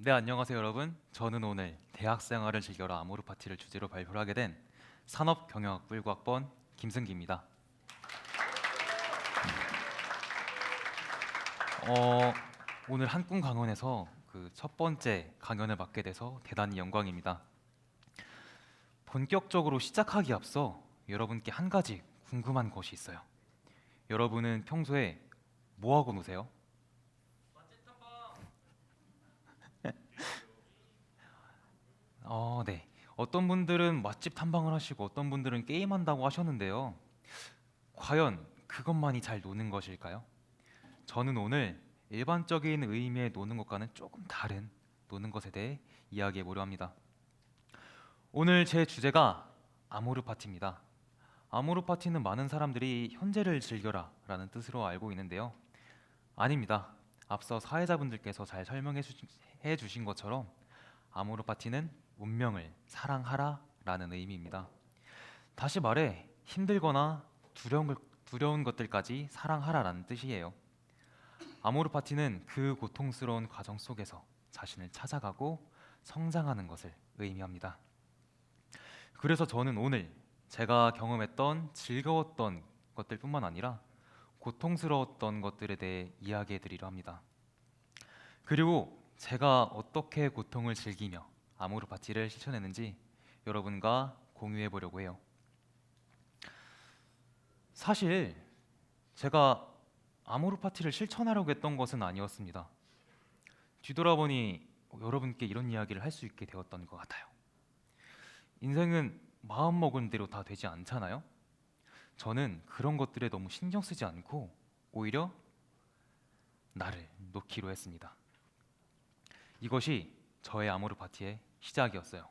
네, 안녕하세요, 여러분. 저는 오늘 대학생활을 즐겨라 아모르 파티를 주제로 발표를 하게 된 산업경영학부 19학번 김승기입니다. 어, 오늘 한꿈 강연에서 그 첫 번째 강연을 맡게 돼서 대단히 영광입니다. 본격적으로 시작하기 앞서 여러분께 한 가지 궁금한 것이 있어요. 여러분은 평소에 뭐 하고 노세요? 네. 어떤 분들은 맛집 탐방을 하시고 어떤 분들은 게임한다고 하셨는데요. 과연 그것만이 잘 노는 것일까요? 저는 오늘 일반적인 의미의 노는 것과는 조금 다른 노는 것에 대해 이야기해 보려 합니다. 오늘 제 주제가 아모르 파티입니다. 아모르 파티는 많은 사람들이 현재를 즐겨라 라는 뜻으로 알고 있는데요. 아닙니다. 앞서 사회자분들께서 잘 설명해 주신 것처럼 아모르 파티는 운명을 사랑하라 라는 의미입니다. 다시 말해 힘들거나 두려운 것들까지 사랑하라 라는 뜻이에요. 아모르 파티는 그 고통스러운 과정 속에서 자신을 찾아가고 성장하는 것을 의미합니다. 그래서 저는 오늘 제가 경험했던 즐거웠던 것들뿐만 아니라 고통스러웠던 것들에 대해 이야기해 드리려 합니다. 그리고 제가 어떻게 고통을 즐기며 아모르 파티를 실천했는지 여러분과 공유해 보려고 해요. 사실 제가 아모르 파티를 실천하려고 했던 것은 아니었습니다. 뒤돌아보니 여러분께 이런 이야기를 할 수 있게 되었던 것 같아요. 인생은 마음먹은 대로 다 되지 않잖아요. 저는 그런 것들에 너무 신경 쓰지 않고 오히려 나를 놓기로 했습니다. 이것이 저의 아모르 파티의 시작이었어요.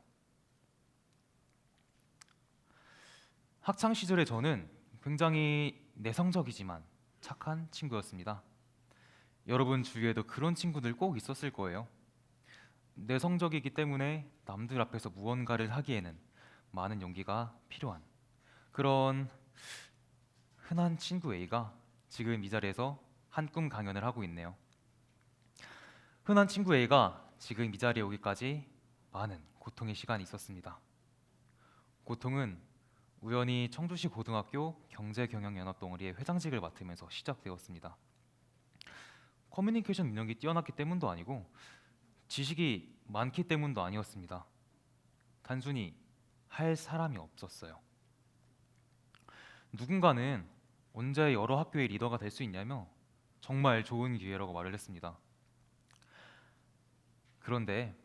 학창 시절에 저는 굉장히 내성적이지만 착한 친구였습니다. 여러분 주위에도 그런 친구들 꼭 있었을 거예요. 내성적이기 때문에 남들 앞에서 무언가를 하기에는 많은 용기가 필요한 그런 흔한 친구 A가 지금 이 자리에서 한꿈 강연을 하고 있네요. 흔한 친구 A가 지금 이 자리에 오기까지 많은 고통의 시간이 있었습니다. 고통은 우연히 청주시 고등학교 경제경영연합동아리의 회장직을 맡으면서 시작되었습니다. 커뮤니케이션 능력이 뛰어났기 때문도 아니고 지식이 많기 때문도 아니었습니다. 단순히 할 사람이 없었어요. 누군가는 언제 여러 학교의 리더가 될 수 있냐며 정말 좋은 기회라고 말을 했습니다. 그런데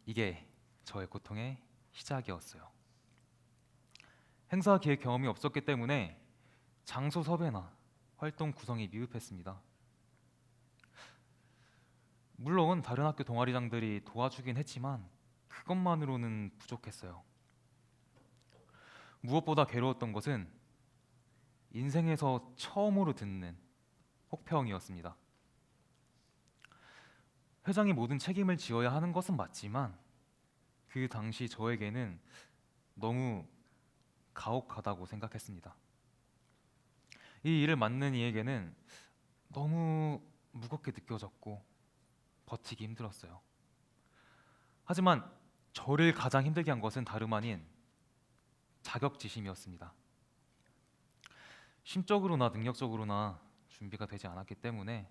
이게 저의 고통의 시작이었어요. 행사 기획 경험이 없었기 때문에 장소 섭외나 활동 구성이 미흡했습니다. 물론 다른 학교 동아리장들이 도와주긴 했지만 그것만으로는 부족했어요. 무엇보다 괴로웠던 것은 인생에서 처음으로 듣는 혹평이었습니다. 회장이 모든 책임을 지어야 하는 것은 맞지만 그 당시 저에게는 너무 가혹하다고 생각했습니다. 이 일을 맡는 이에게는 너무 무겁게 느껴졌고 버티기 힘들었어요. 하지만 저를 가장 힘들게 한 것은 다름 아닌 자격지심이었습니다. 심적으로나 능력적으로나 준비가 되지 않았기 때문에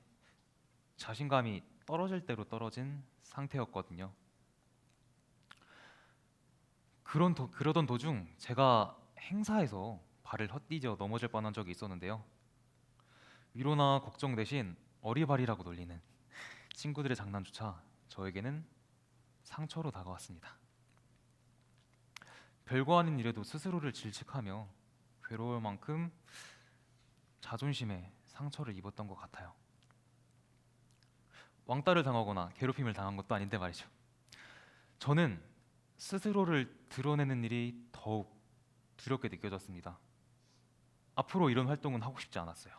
자신감이 떨어질 대로 떨어진 상태였거든요. 그러던 도중 제가 행사에서 발을 헛디뎌 넘어질 뻔한 적이 있었는데요. 위로나 걱정 대신 어리바리라고 놀리는 친구들의 장난조차 저에게는 상처로 다가왔습니다. 별거 아닌 일에도 스스로를 질책하며 괴로울 만큼 자존심에 상처를 입었던 것 같아요. 왕따를 당하거나 괴롭힘을 당한 것도 아닌데 말이죠. 저는 스스로를 드러내는 일이 더욱 두렵게 느껴졌습니다. 앞으로 이런 활동은 하고 싶지 않았어요.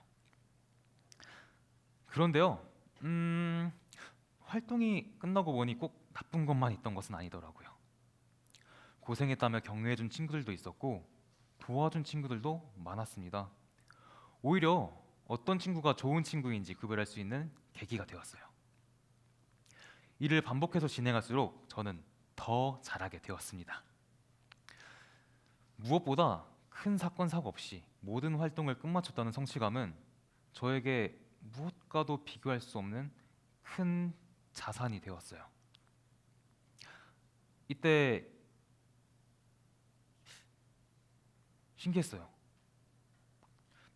그런데요, 활동이 끝나고 보니 꼭 나쁜 것만 있던 것은 아니더라고요. 고생했다며 격려해준 친구들도 있었고 도와준 친구들도 많았습니다. 오히려 어떤 친구가 좋은 친구인지 구별할 수 있는 계기가 되었어요. 이를 반복해서 진행할수록 저는 더 잘하게 되었습니다. 무엇보다 큰 사건 사고 없이 모든 활동을 끝마쳤다는 성취감은 저에게 무엇과도 비교할 수 없는 큰 자산이 되었어요. 이때 신기했어요.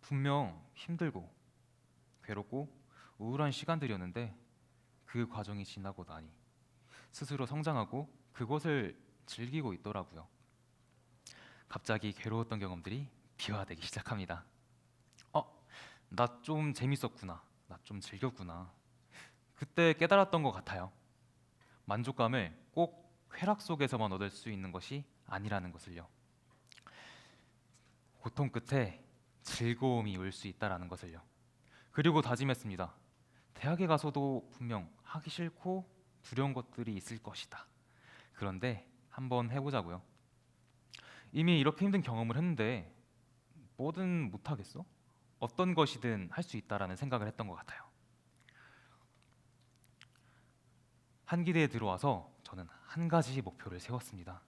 분명 힘들고 괴롭고 우울한 시간들이었는데 그 과정이 지나고 나니 스스로 성장하고 그것을 즐기고 있더라고요. 갑자기 괴로웠던 경험들이 비화되기 시작합니다. 나 좀 재밌었구나. 나 좀 즐겼구나. 그때 깨달았던 것 같아요. 만족감을 꼭 쾌락 속에서만 얻을 수 있는 것이 아니라는 것을요. 고통 끝에 즐거움이 올 수 있다라는 것을요. 그리고 다짐했습니다. 대학에 가서도 분명 하기 싫고 두려운 것들이 있을 것이다. 그런데 한번 해보자고요. 이미 이렇게 힘든 경험을 했는데 뭐든 못하겠어? 어떤 것이든 할 수 있다라는 생각을 했던 것 같아요. 한기대에 들어와서 저는 한 가지 목표를 세웠습니다.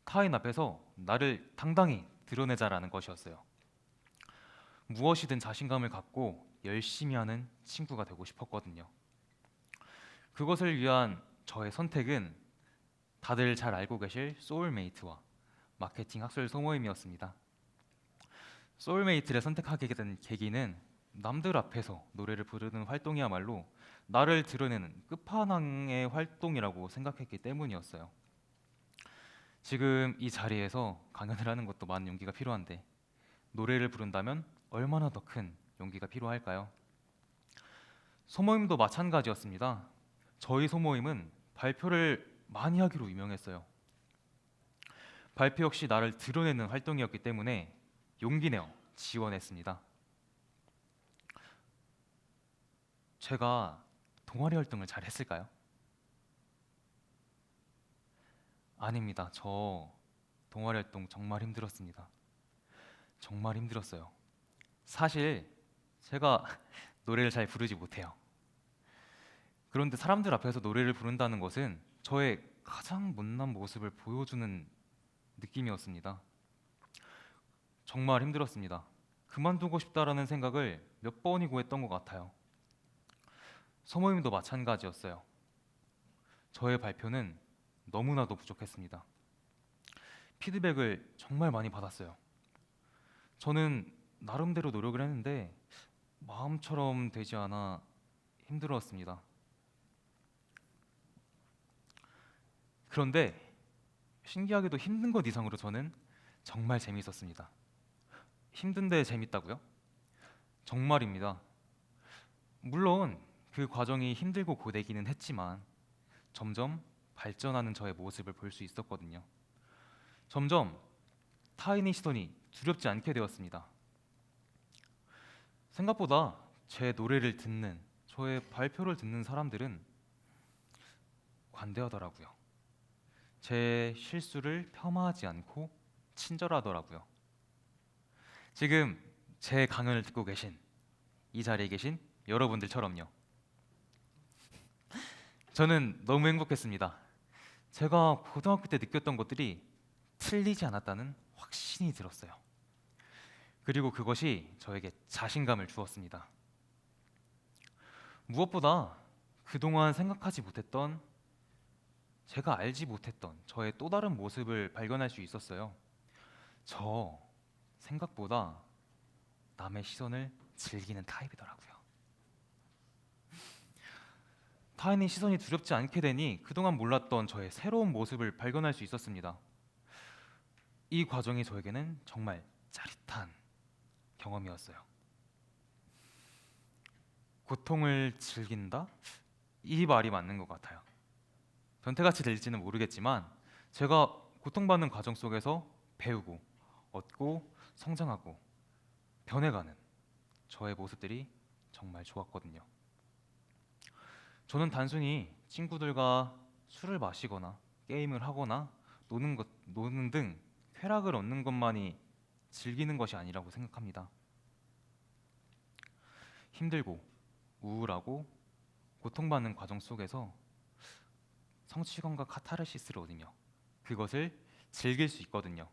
타인 앞에서 나를 당당히 드러내자라는 것이었어요. 무엇이든 자신감을 갖고 열심히 하는 친구가 되고 싶었거든요. 그것을 위한 저의 선택은 다들 잘 알고 계실 소울메이트와 마케팅 학술 소모임이었습니다. 소울메이트를 선택하게 된 계기는 남들 앞에서 노래를 부르는 활동이야말로 나를 드러내는 끝판왕의 활동이라고 생각했기 때문이었어요. 지금 이 자리에서 강연을 하는 것도 많은 용기가 필요한데 노래를 부른다면 얼마나 더 큰 용기가 필요할까요? 소모임도 마찬가지였습니다. 저희 소모임은 발표를 많이 하기로 유명했어요. 발표 역시 나를 드러내는 활동이었기 때문에 용기 내어 지원했습니다. 제가 동아리 활동을 잘 했을까요? 아닙니다. 저 동아리 활동 정말 힘들었습니다. 정말 힘들었어요. 사실 제가 노래를 잘 부르지 못해요. 그런데 사람들 앞에서 노래를 부른다는 것은 저의 가장 못난 모습을 보여주는 느낌이었습니다. 정말 힘들었습니다. 그만두고 싶다라는 생각을 몇 번이고 했던 것 같아요. 소모임도 마찬가지였어요. 저의 발표는 너무나도 부족했습니다. 피드백을 정말 많이 받았어요. 저는 나름대로 노력을 했는데 마음처럼 되지 않아 힘들었습니다. 그런데 신기하게도 힘든 것 이상으로 저는 정말 재미있었습니다. 힘든데 재밌다고요? 정말입니다. 물론 그 과정이 힘들고 고되기는 했지만 점점 발전하는 저의 모습을 볼 수 있었거든요. 점점 타인의 시선이 두렵지 않게 되었습니다. 생각보다 제 노래를 듣는, 저의 발표를 듣는 사람들은 관대하더라고요. 제 실수를 폄하하지 않고 친절하더라고요. 지금 제 강연을 듣고 계신 이 자리에 계신 여러분들처럼요. 저는 너무 행복했습니다. 제가 고등학교 때 느꼈던 것들이 틀리지 않았다는 확신이 들었어요. 그리고 그것이 저에게 자신감을 주었습니다. 무엇보다 그동안 생각하지 못했던, 제가 알지 못했던 저의 또 다른 모습을 발견할 수 있었어요. 저 생각보다 남의 시선을 즐기는 타입이더라고요. 타인의 시선이 두렵지 않게 되니 그동안 몰랐던 저의 새로운 모습을 발견할 수 있었습니다. 이 과정이 저에게는 정말 짜릿한 경험이었어요. 고통을 즐긴다? 이 말이 맞는 것 같아요. 변태같이 들릴지는 모르겠지만 제가 고통받는 과정 속에서 배우고 얻고 성장하고 변해가는 저의 모습들이 정말 좋았거든요. 저는 단순히 친구들과 술을 마시거나 게임을 하거나 노는 등 쾌락을 얻는 것만이 즐기는 것이 아니라고 생각합니다. 힘들고 우울하고 고통받는 과정 속에서 성취감과 카타르시스를 얻으며 그것을 즐길 수 있거든요.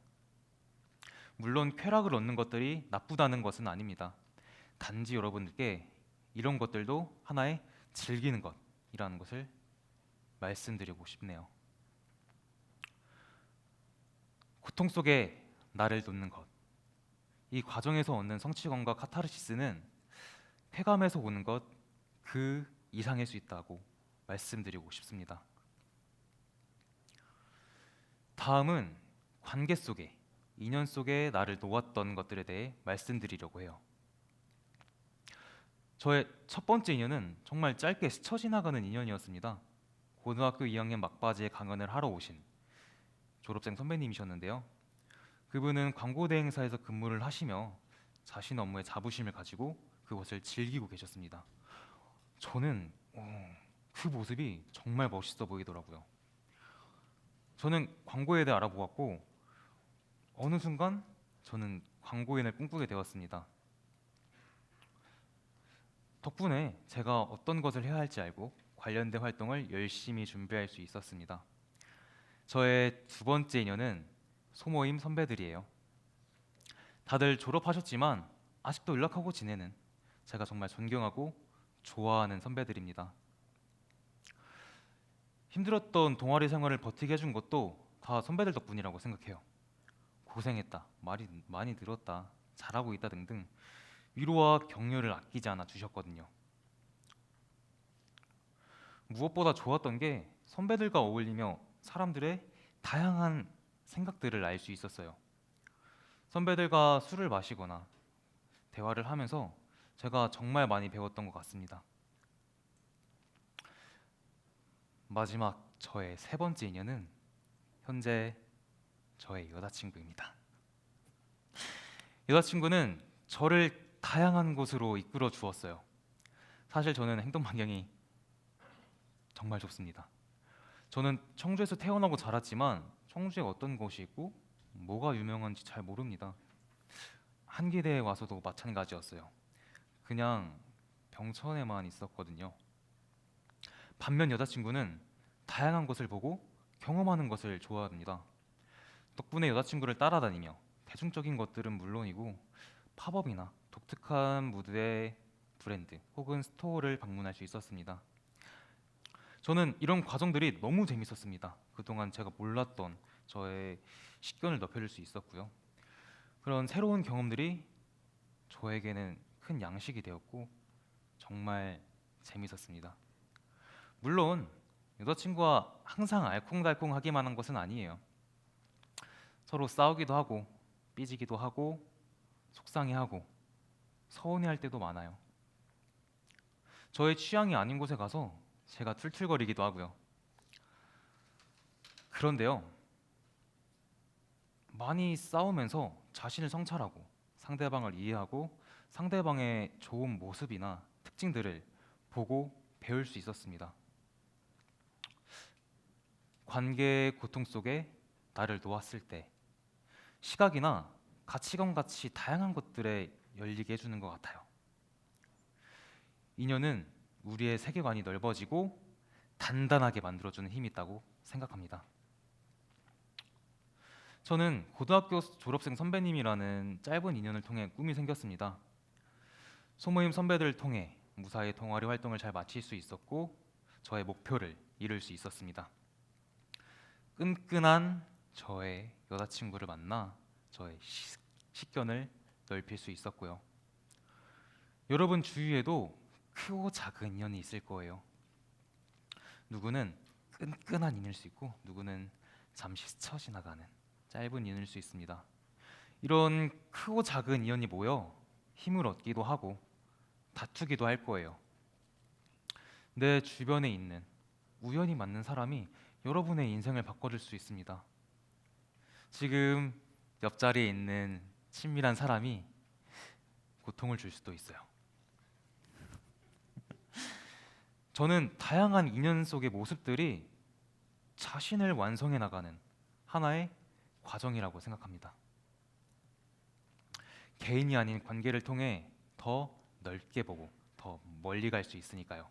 물론 쾌락을 얻는 것들이 나쁘다는 것은 아닙니다. 단지 여러분들께 이런 것들도 하나의 즐기는 것이라는 것을 말씀드리고 싶네요. 고통 속에 나를 놓는 것, 이 과정에서 얻는 성취감과 카타르시스는 쾌감에서 오는 것 그 이상일 수 있다고 말씀드리고 싶습니다. 다음은 관계 속에, 인연 속에 나를 놓았던 것들에 대해 말씀드리려고 해요. 저의 첫 번째 인연은 정말 짧게 스쳐 지나가는 인연이었습니다. 고등학교 2학년 막바지에 강연을 하러 오신 졸업생 선배님이셨는데요. 그분은 광고 대행사에서 근무를 하시며 자신 업무에 자부심을 가지고 그것을 즐기고 계셨습니다. 저는 그 모습이 정말 멋있어 보이더라고요. 저는 광고에 대해 알아보았고 어느 순간 저는 광고인을 꿈꾸게 되었습니다. 덕분에 제가 어떤 것을 해야 할지 알고 관련된 활동을 열심히 준비할 수 있었습니다. 저의 두 번째 인연은 소모임 선배들이에요. 다들 졸업하셨지만 아직도 연락하고 지내는 제가 정말 존경하고 좋아하는 선배들입니다. 힘들었던 동아리 생활을 버티게 해준 것도 다 선배들 덕분이라고 생각해요. 고생했다, 말이 많이 늘었다, 잘하고 있다 등등 위로와 격려를 아끼지 않아 주셨거든요. 무엇보다 좋았던 게 선배들과 어울리며 사람들의 다양한 생각들을 알 수 있었어요. 선배들과 술을 마시거나 대화를 하면서 제가 정말 많이 배웠던 것 같습니다. 마지막 저의 세 번째 인연은 현재 저의 여자친구입니다. 여자친구는 저를 다양한 곳으로 이끌어 주었어요. 사실 저는 행동 반경이 정말 좁습니다. 저는 청주에서 태어나고 자랐지만 청주에 어떤 곳이 있고 뭐가 유명한지 잘 모릅니다. 한기대에 와서도 마찬가지였어요. 그냥 병천에만 있었거든요. 반면 여자친구는 다양한 것을 보고 경험하는 것을 좋아합니다. 덕분에 여자친구를 따라다니며 대중적인 것들은 물론이고 팝업이나 독특한 무드의 브랜드 혹은 스토어를 방문할 수 있었습니다. 저는 이런 과정들이 너무 재밌었습니다. 그동안 제가 몰랐던 저의 식견을 넓혀줄 수 있었고요. 그런 새로운 경험들이 저에게는 큰 양식이 되었고 정말 재밌었습니다. 물론 여자친구와 항상 알콩달콩하기만 한 것은 아니에요. 서로 싸우기도 하고 삐지기도 하고 속상해하고 서운해할 때도 많아요. 저의 취향이 아닌 곳에 가서 제가 툴툴거리기도 하고요. 그런데요, 많이 싸우면서 자신을 성찰하고 상대방을 이해하고 상대방의 좋은 모습이나 특징들을 보고 배울 수 있었습니다. 관계의 고통 속에 나를 놓았을 때 시각이나 가치관 같이 다양한 것들에 열리게 해주는 것 같아요. 인연은 우리의 세계관이 넓어지고 단단하게 만들어주는 힘이 있다고 생각합니다. 저는 고등학교 졸업생 선배님이라는 짧은 인연을 통해 꿈이 생겼습니다. 소모임 선배들을 통해 무사히 동아리 활동을 잘 마칠 수 있었고 저의 목표를 이룰 수 있었습니다. 끈끈한 저의 여자친구를 만나 저의 식견을 넓힐 수 있었고요. 여러분 주위에도 크고 작은 인연이 있을 거예요. 누구는 끈끈한 인연일 수 있고 누구는 잠시 스쳐 지나가는 짧은 인연일 수 있습니다. 이런 크고 작은 인연이 모여 힘을 얻기도 하고 다투기도 할 거예요. 내 주변에 있는 우연히 맞는 사람이 여러분의 인생을 바꿔줄 수 있습니다. 지금 옆자리에 있는 친밀한 사람이 고통을 줄 수도 있어요. 저는 다양한 인연 속의 모습들이 자신을 완성해 나가는 하나의 과정이라고 생각합니다. 개인이 아닌 관계를 통해 더 넓게 보고 더 멀리 갈 수 있으니까요.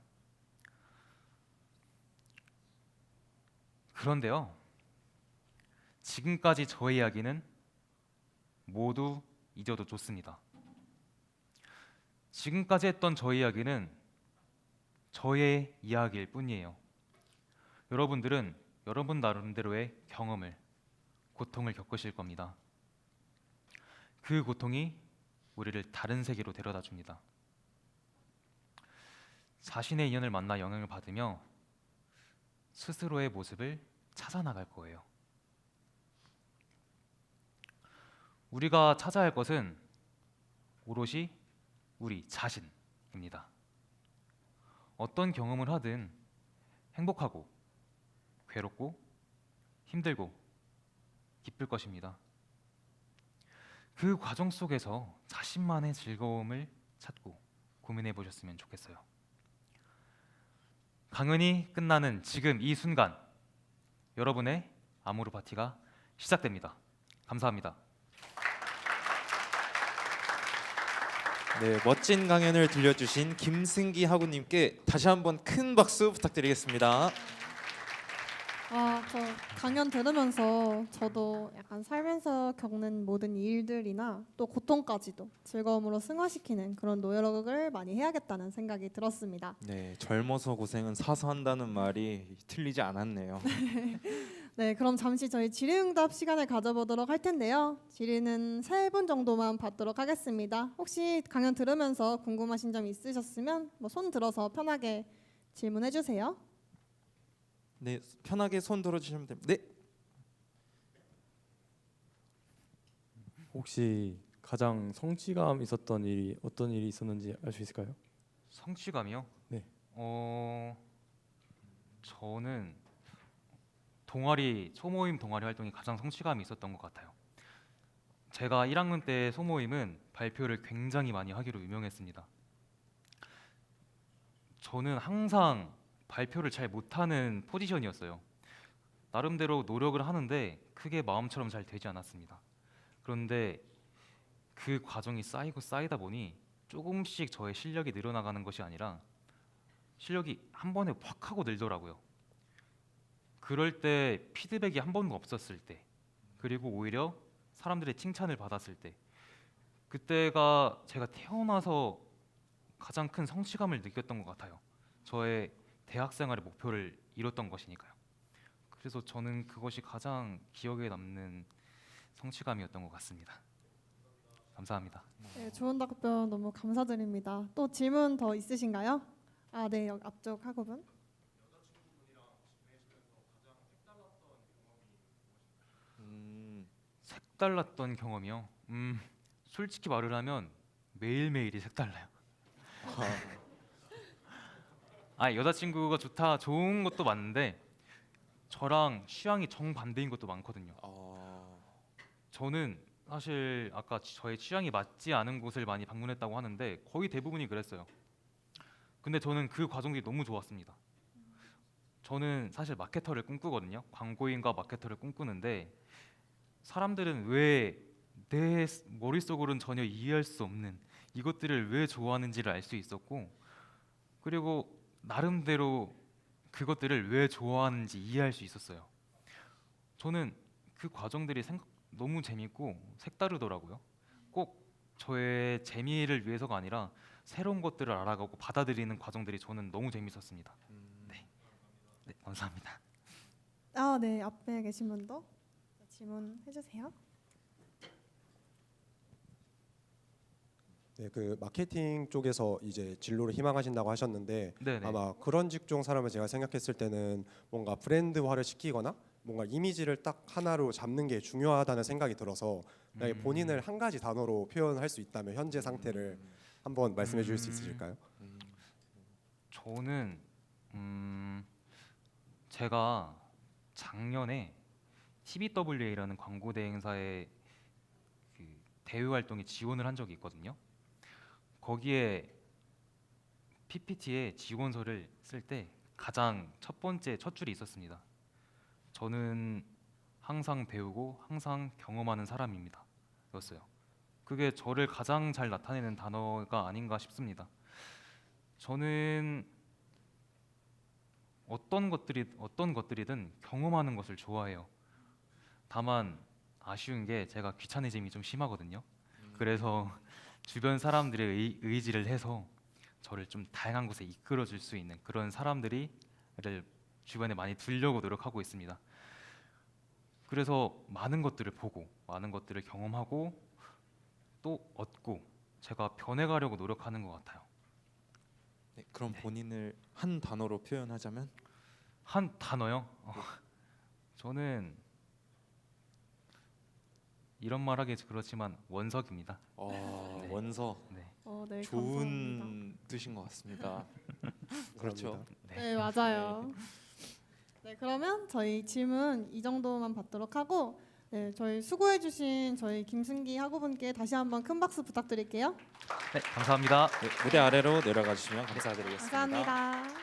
그런데요, 지금까지 저의 이야기는 모두 잊어도 좋습니다. 지금까지 했던 저의 이야기는 저의 이야기일 뿐이에요. 여러분들은 여러분 나름대로의 경험을, 고통을 겪으실 겁니다. 그 고통이 우리를 다른 세계로 데려다 줍니다. 자신의 인연을 만나 영향을 받으며 스스로의 모습을 찾아 나갈 거예요. 우리가 찾아야 할 것은 오롯이 우리 자신입니다. 어떤 경험을 하든 행복하고 괴롭고 힘들고 기쁠 것입니다. 그 과정 속에서 자신만의 즐거움을 찾고 고민해 보셨으면 좋겠어요. 강연이 끝나는 지금 이 순간, 여러분의 아모르 파티가 시작됩니다. 감사합니다. 네, 멋진 강연을 들려주신 김승기 학우님께 다시 한번 큰 박수 부탁드리겠습니다. 저 강연 들으면서 저도 약간 살면서 겪는 모든 일들이나 또 고통까지도 즐거움으로 승화시키는 그런 노력을 많이 해야겠다는 생각이 들었습니다. 네, 젊어서 고생은 사서 한다는 말이 틀리지 않았네요. 네, 그럼 잠시 저희 질의응답 시간을 가져보도록 할 텐데요. 질의는 3분 정도만 받도록 하겠습니다. 혹시 강연 들으면서 궁금하신 점 있으셨으면 손 들어서 편하게 질문해 주세요. 네, 편하게 손 들어주시면 됩니다. 네, 혹시 가장 성취감 있었던 일이 어떤 일이 있었는지 알 수 있을까요? 성취감이요? 네. 저는 소모임 동아리 활동이 가장 성취감이 있었던 것 같아요. 제가 1학년 때 소모임은 발표를 굉장히 많이 하기로 유명했습니다. 저는 항상 발표를 잘 못하는 포지션이었어요. 나름대로 노력을 하는데 크게 마음처럼 잘 되지 않았습니다. 그런데 그 과정이 쌓이고 쌓이다 보니 조금씩 저의 실력이 늘어나가는 것이 아니라 실력이 한 번에 확 하고 늘더라고요. 그럴 때 피드백이 한 번도 없었을 때, 그리고 오히려 사람들의 칭찬을 받았을 때, 그때가 제가 태어나서 가장 큰 성취감을 느꼈던 것 같아요. 저의 대학 생활의 목표를 이뤘던 것이니까요. 그래서 저는 그것이 가장 기억에 남는 성취감이었던 것 같습니다. 감사합니다. 네, 좋은 답변 너무 감사드립니다. 또 질문 더 있으신가요? 네, 여기 앞쪽 학우분. 색달랐던 경험이요? 솔직히 말을 하면 매일매일이 색달라요. 여자친구가 좋은 것도 많은데 저랑 취향이 정반대인 것도 많거든요. 저는 사실 아까 저의 취향이 맞지 않은 곳을 많이 방문했다고 하는데 거의 대부분이 그랬어요. 근데 저는 그 과정이 너무 좋았습니다. 저는 사실 마케터를 꿈꾸거든요. 광고인과 마케터를 꿈꾸는데 사람들은 왜 내 머릿속으로는 전혀 이해할 수 없는 이것들을 왜 좋아하는지를 알 수 있었고, 그리고 나름대로 그것들을 왜 좋아하는지 이해할 수 있었어요. 저는 그 과정들이 너무 재밌고 색다르더라고요. 꼭 저의 재미를 위해서가 아니라 새로운 것들을 알아가고 받아들이는 과정들이 저는 너무 재밌었습니다. 네, 감사합니다. 네, 앞에 계신 분도 질문해 주세요. 네, 그 마케팅 쪽에서 이제 진로를 희망하신다고 하셨는데 네네. 아마 그런 직종 사람을 제가 생각했을 때는 뭔가 브랜드화를 시키거나 뭔가 이미지를 딱 하나로 잡는 게 중요하다는 생각이 들어서 만약에 본인을 한 가지 단어로 표현할 수 있다면 현재 상태를 한번 말씀해 주실 수 있으실까요? 저는 제가 작년에 TBWA라는 광고 대행사에 그 대외 활동에 지원을 한 적이 있거든요. 거기에 PPT에 지원서를 쓸 때 가장 첫 번째 첫 줄이 있었습니다. 저는 항상 배우고 항상 경험하는 사람입니다. 였어요. 그게 저를 가장 잘 나타내는 단어가 아닌가 싶습니다. 저는 어떤 것들이든 경험하는 것을 좋아해요. 다만 아쉬운 게 제가 귀차니즘이 좀 심하거든요. 그래서 주변 사람들의 의지를 해서 저를 좀 다양한 곳에 이끌어 줄 수 있는 그런 사람들을 주변에 많이 두려고 노력하고 있습니다. 그래서 많은 것들을 보고 많은 것들을 경험하고 또 얻고 제가 변해가려고 노력하는 것 같아요. 네, 그럼 본인을 한 단어로 표현하자면 한 단어요? 저는 이런 말하기 그렇지만 원석입니다. 네. 원서 네. 네, 감사합니다. 좋은 뜻인 것 같습니다. 그렇죠. 감사합니다. 네, 맞아요. 네, 그러면 저희 질문 이 정도만 받도록 하고 네, 저희 수고해주신 저희 김승기 학우분께 다시 한번 큰 박수 부탁드릴게요. 네, 감사합니다. 네, 무대 아래로 내려가 주시면 감사드리겠습니다. 감사합니다.